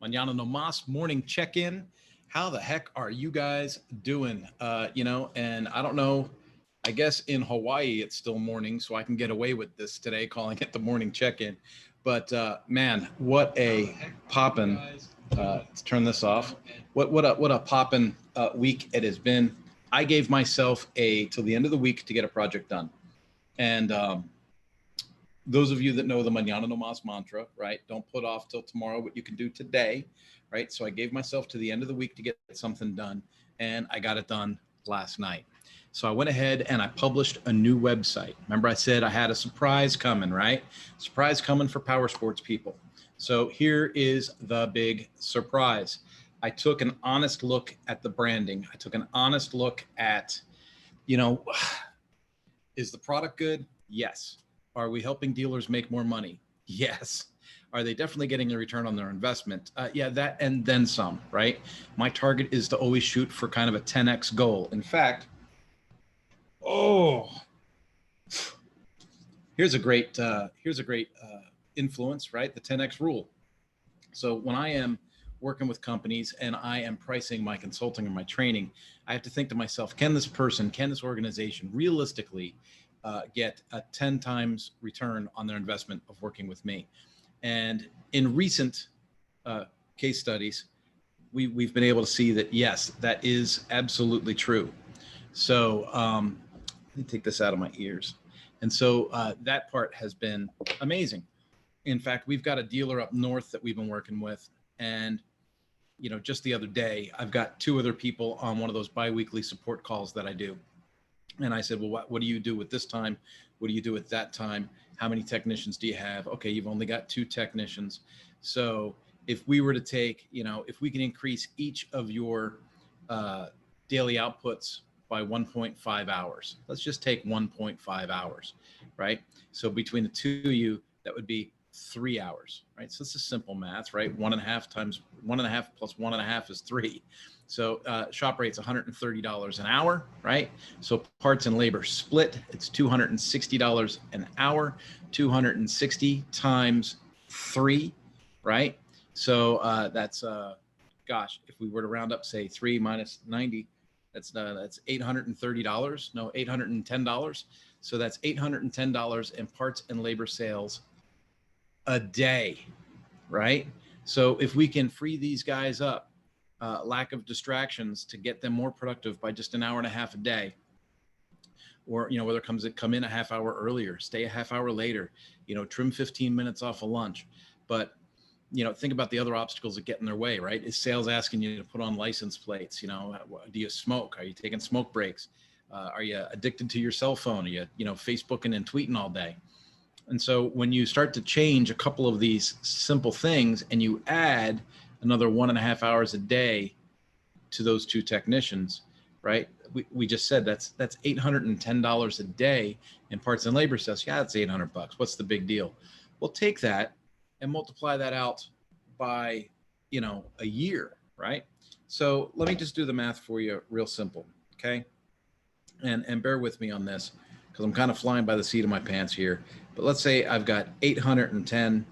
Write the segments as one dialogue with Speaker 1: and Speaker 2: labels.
Speaker 1: Mañana No Mas morning check-in. How the heck are you guys doing? And I don't know, I guess in Hawaii it's still morning, so I can get away with this today, calling it the morning check-in. But man, what a poppin', let's turn this off. What a poppin' week it has been. I gave myself till the end of the week to get a project done. And those of you that know the Mañana No Mas mantra, right? Don't put off till tomorrow what you can do today, right? So I gave myself to the end of the week to get something done, and I got it done last night. So I went ahead and I published a new website. Remember I said I had a surprise coming, right? Surprise coming for power sports people. So here is the big surprise. I took an honest look at the branding. I took an honest look at, is the product good? Yes. Are we helping dealers make more money? Yes. Are they definitely getting a return on their investment? Yeah, that and then some, right? My target is to always shoot for kind of a 10x goal. In fact, here's a great influence, right? The 10x rule. So when I am working with companies and I am pricing my consulting and my training, I have to think to myself, can this organization realistically get a 10 times return on their investment of working with me? And in recent case studies, we've been able to see that, yes, that is absolutely true. So let me take this out of my ears. And so that part has been amazing. In fact, we've got a dealer up north that we've been working with. And, just the other day, I've got two other people on one of those biweekly support calls that I do. And I said, well, what do you do with this time? What do you do with that time? How many technicians do you have? Okay, you've only got 2 technicians. So if we were to take, if we can increase each of your daily outputs by 1.5 hours, let's just take 1.5 hours, right? So between the two of you, that would be 3 hours, right? So this is simple math, right? 1.5 times 1.5 plus 1.5 is 3. So shop rate's $130 an hour, right? So parts and labor split, it's $260 an hour, 260 times 3, right? So that's, if we were to round up, say 3 minus 90, that's $830. No, $810. So that's $810 in parts and labor sales a day, right? So if we can free these guys up, lack of distractions, to get them more productive by just an hour and a half a day, or whether it come in a half hour earlier, stay a half hour later, trim 15 minutes off of lunch. But think about the other obstacles that get in their way, right? Is sales asking you to put on license plates? Do you smoke? Are you taking smoke breaks? Are you addicted to your cell phone? Are you Facebooking and tweeting all day? And so when you start to change a couple of these simple things and you add another 1.5 hours a day to those 2 technicians, right? We just said that's $810 a day in parts and labor sales. Yeah, that's $800. What's the big deal? We'll take that and multiply that out by, a year, right? So let me just do the math for you real simple, okay? And bear with me on this, because I'm kind of flying by the seat of my pants here. But let's say I've got 810,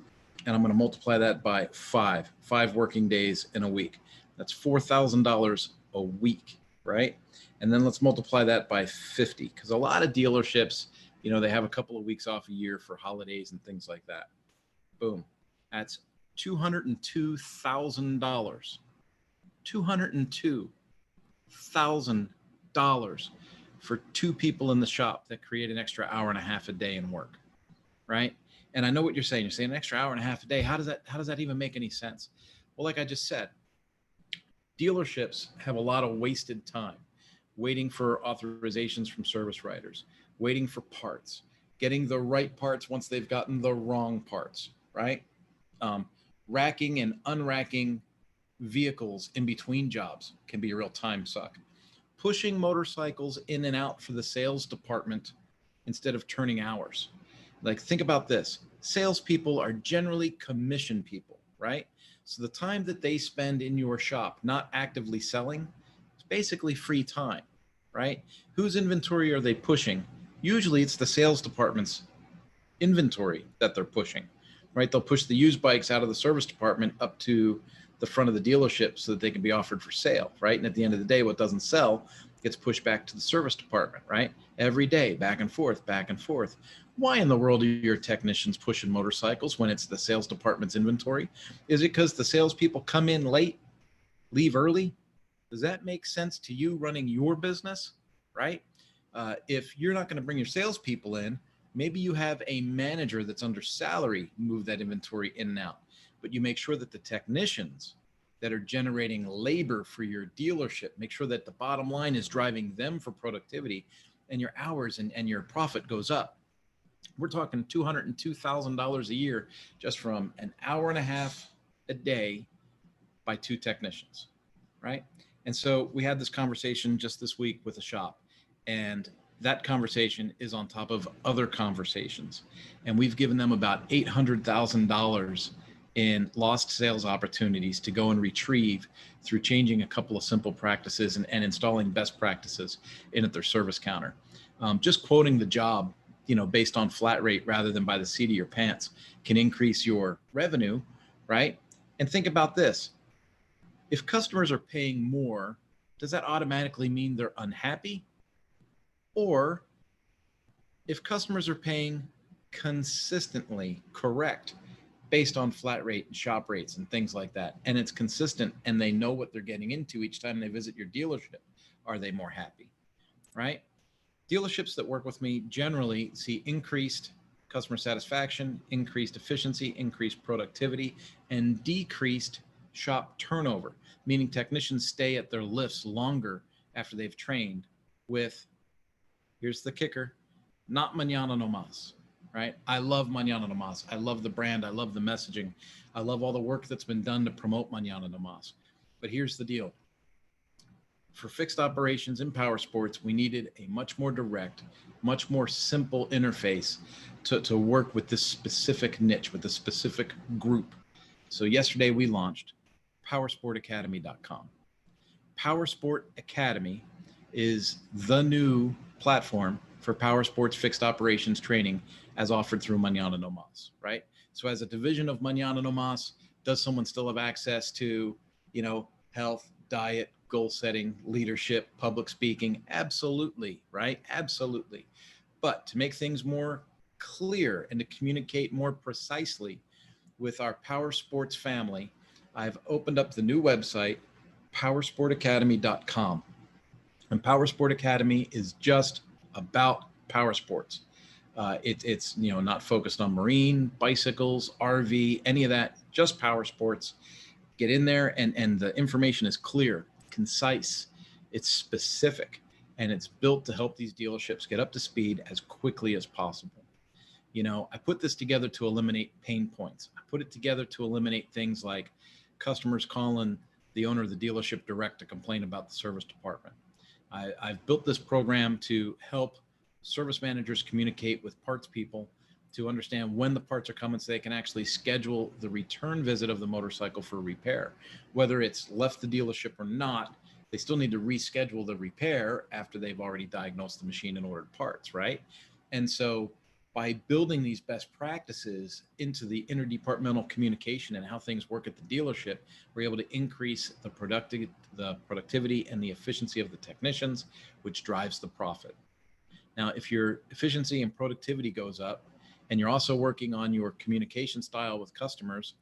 Speaker 1: and I'm going to multiply that by 5 working days in a week. That's $4,000 a week, right? And then let's multiply that by 50, because a lot of dealerships, they have a couple of weeks off a year for holidays and things like that. Boom. That's $202,000. $202,000 for 2 people in the shop that create an extra hour and a half a day in work, right? And I know what you're saying. You're saying an extra hour and a half a day. How does that even make any sense? Well, like I just said, dealerships have a lot of wasted time waiting for authorizations from service writers, waiting for parts, getting the right parts once they've gotten the wrong parts, right? Racking and unracking vehicles in between jobs can be a real time suck. Pushing motorcycles in and out for the sales department instead of turning hours. Like, think about this. Salespeople are generally commission people, right? So the time that they spend in your shop not actively selling is basically free time, right? Whose inventory are they pushing? Usually it's the sales department's inventory that they're pushing, right? They'll push the used bikes out of the service department up to the front of the dealership so that they can be offered for sale, right? And at the end of the day, what doesn't sell gets pushed back to the service department, right? Every day, back and forth, back and forth. Why in the world are your technicians pushing motorcycles when it's the sales department's inventory? Is it because the salespeople come in late, leave early? Does that make sense to you running your business, right? If you're not going to bring your salespeople in, maybe you have a manager that's under salary move that inventory in and out, but you make sure that the technicians that are generating labor for your dealership, make sure that the bottom line is driving them for productivity, and your hours and your profit goes up. We're talking $202,000 a year just from an hour and a half a day by 2 technicians, right? And so we had this conversation just this week with a shop, and that conversation is on top of other conversations. And we've given them about $800,000 in lost sales opportunities to go and retrieve through changing a couple of simple practices and installing best practices in at their service counter. Just quoting the job, based on flat rate rather than by the seat of your pants can increase your revenue, right? And think about this. If customers are paying more, does that automatically mean they're unhappy? Or if customers are paying consistently correct based on flat rate and shop rates and things like that, and it's consistent and they know what they're getting into each time they visit your dealership, are they more happy, right? Dealerships that work with me generally see increased customer satisfaction, increased efficiency, increased productivity, and decreased shop turnover, meaning technicians stay at their lifts longer after they've trained with, here's the kicker, not Mañana No Mas, right? I love Mañana No Mas. I love the brand. I love the messaging. I love all the work that's been done to promote Mañana No Mas. But here's the deal. For fixed operations in power sports, we needed a much more direct, much more simple interface to work with this specific niche, with this specific group. So yesterday we launched powersportacademy.com. Powersport Academy is the new platform for power sports fixed operations training as offered through Mañana No Mas, right? So as a division of Mañana No Mas, does someone still have access to, health, diet, goal setting, leadership, public speaking? Absolutely, right? Absolutely. But to make things more clear and to communicate more precisely with our power sports family, I've opened up the new website, powersportacademy.com. And Powersport Academy is just about power sports. It's not focused on marine, bicycles, RV, any of that, just power sports. Get in there and the information is clear, concise, it's specific, and it's built to help these dealerships get up to speed as quickly as possible. I put this together to eliminate pain points. I put it together to eliminate things like customers calling the owner of the dealership direct to complain about the service department. I've built this program to help service managers communicate with parts people to understand when the parts are coming so they can actually schedule the return visit of the motorcycle for repair. Whether it's left the dealership or not, they still need to reschedule the repair after they've already diagnosed the machine and ordered parts, right? And so by building these best practices into the interdepartmental communication and how things work at the dealership, we're able to increase the productivity and the efficiency of the technicians, which drives the profit. Now, if your efficiency and productivity goes up, and you're also working on your communication style with customers,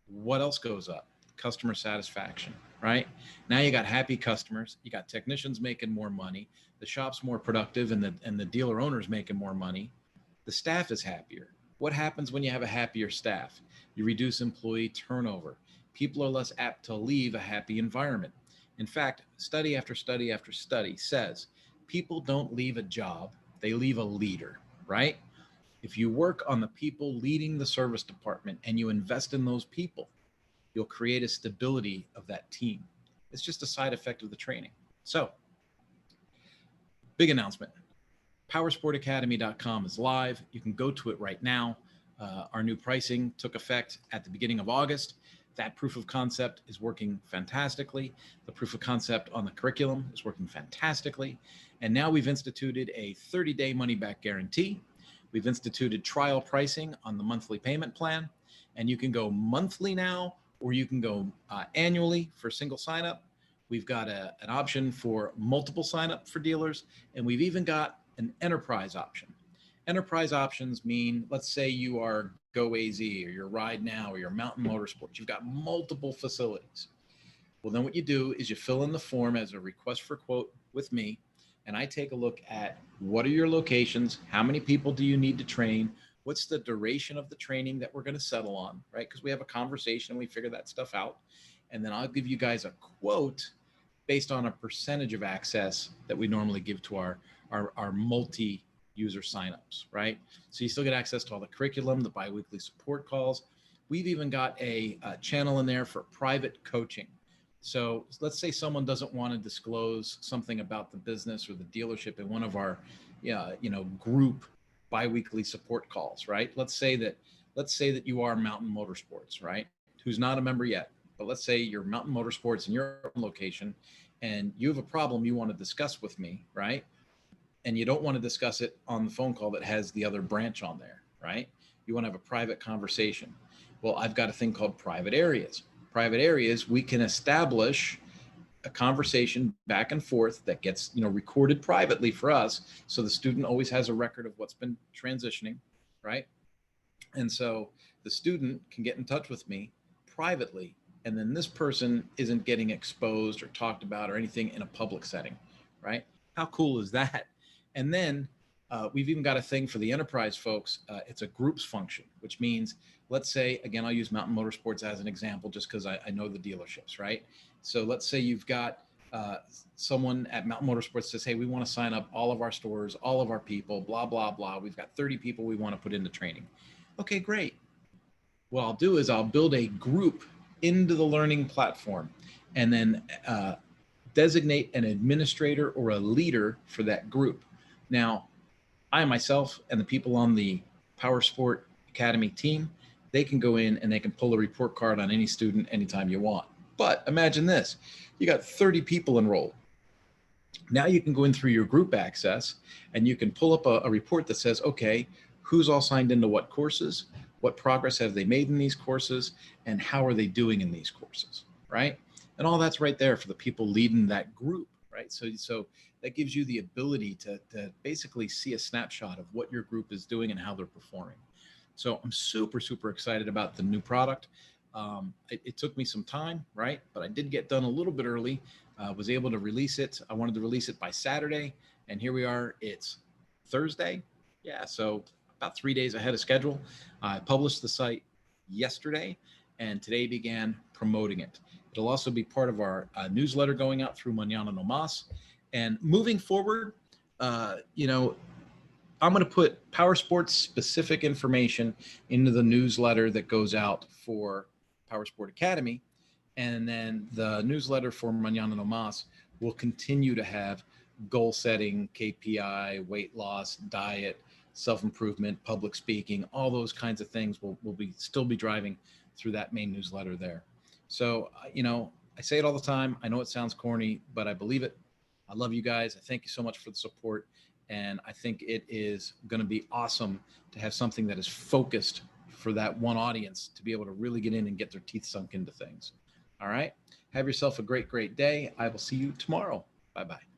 Speaker 1: what else goes up? Customer satisfaction, right? Now you got happy customers, you got technicians making more money, the shop's more productive, and the dealer owner's making more money. The staff is happier. What happens when you have a happier staff? You reduce employee turnover. People are less apt to leave a happy environment. In fact, study after study after study says people don't leave a job, they leave a leader, right? If you work on the people leading the service department and you invest in those people, you'll create a stability of that team. It's just a side effect of the training. So, big announcement. Powersportacademy.com is live. You can go to it right now. Our new pricing took effect at the beginning of August. That proof of concept is working fantastically. The proof of concept on the curriculum is working fantastically. And now we've instituted a 30-day money-back guarantee. We've instituted trial pricing on the monthly payment plan, and you can go monthly now or you can go annually for single sign up. We've got an option for multiple sign up for dealers, and we've even got an enterprise option. Enterprise options mean, let's say you are Go AZ or your Ride Now or your Mountain Motorsports. You've got multiple facilities. Well, then what you do is you fill in the form as a request for quote with me, and I take a look at what are your locations, how many people do you need to train, what's the duration of the training that we're going to settle on, right? Because we have a conversation and we figure that stuff out. And then I'll give you guys a quote based on a percentage of access that we normally give to our multi-user signups, right? So you still get access to all the curriculum, the biweekly support calls. We've even got a channel in there for private coaching. So let's say someone doesn't want to disclose something about the business or the dealership in one of our, group biweekly support calls, right? Let's say that you are Mountain Motorsports, right? Who's not a member yet, but let's say you're Mountain Motorsports in your location, and you have a problem you want to discuss with me, right? And you don't want to discuss it on the phone call that has the other branch on there, right? You want to have a private conversation. Well, I've got a thing called private areas. Private areas, we can establish a conversation back and forth that gets recorded privately for us, so the student always has a record of what's been transitioning, right? And so the student can get in touch with me privately, and then this person isn't getting exposed or talked about or anything in a public setting, right? How cool is that? And then we've even got a thing for the enterprise folks. It's a groups function, which means, let's say, again, I'll use Mountain Motorsports as an example just because I know the dealerships, right? So let's say you've got someone at Mountain Motorsports says, hey, we want to sign up all of our stores, all of our people, blah, blah, blah. We've got 30 people we want to put into training. Okay, great. What I'll do is I'll build a group into the learning platform and then designate an administrator or a leader for that group. Now, I myself and the people on the Powersport Academy team, they can go in and they can pull a report card on any student anytime you want. But imagine this, you got 30 people enrolled. Now you can go in through your group access and you can pull up a report that says, okay, who's all signed into what courses, what progress have they made in these courses, and how are they doing in these courses, right? And all that's right there for the people leading that group, right? So that gives you the ability to basically see a snapshot of what your group is doing and how they're performing. So I'm super, super excited about the new product. It took me some time, right? But I did get done a little bit early, was able to release it. I wanted to release it by Saturday, and here we are, it's Thursday. Yeah, so about 3 days ahead of schedule. I published the site yesterday, and today began promoting it. It'll also be part of our newsletter going out through Mañana No Mas. And moving forward, I'm going to put Powersports specific information into the newsletter that goes out for Powersport Academy. And then the newsletter for Mañana No Mas will continue to have goal setting, KPI, weight loss, diet, self-improvement, public speaking, all those kinds of things will still be driving through that main newsletter there. So, I say it all the time. I know it sounds corny, but I believe it. I love you guys. I thank you so much for the support. And I think it is going to be awesome to have something that is focused for that one audience to be able to really get in and get their teeth sunk into things. All right. Have yourself a great, great day. I will see you tomorrow. Bye-bye.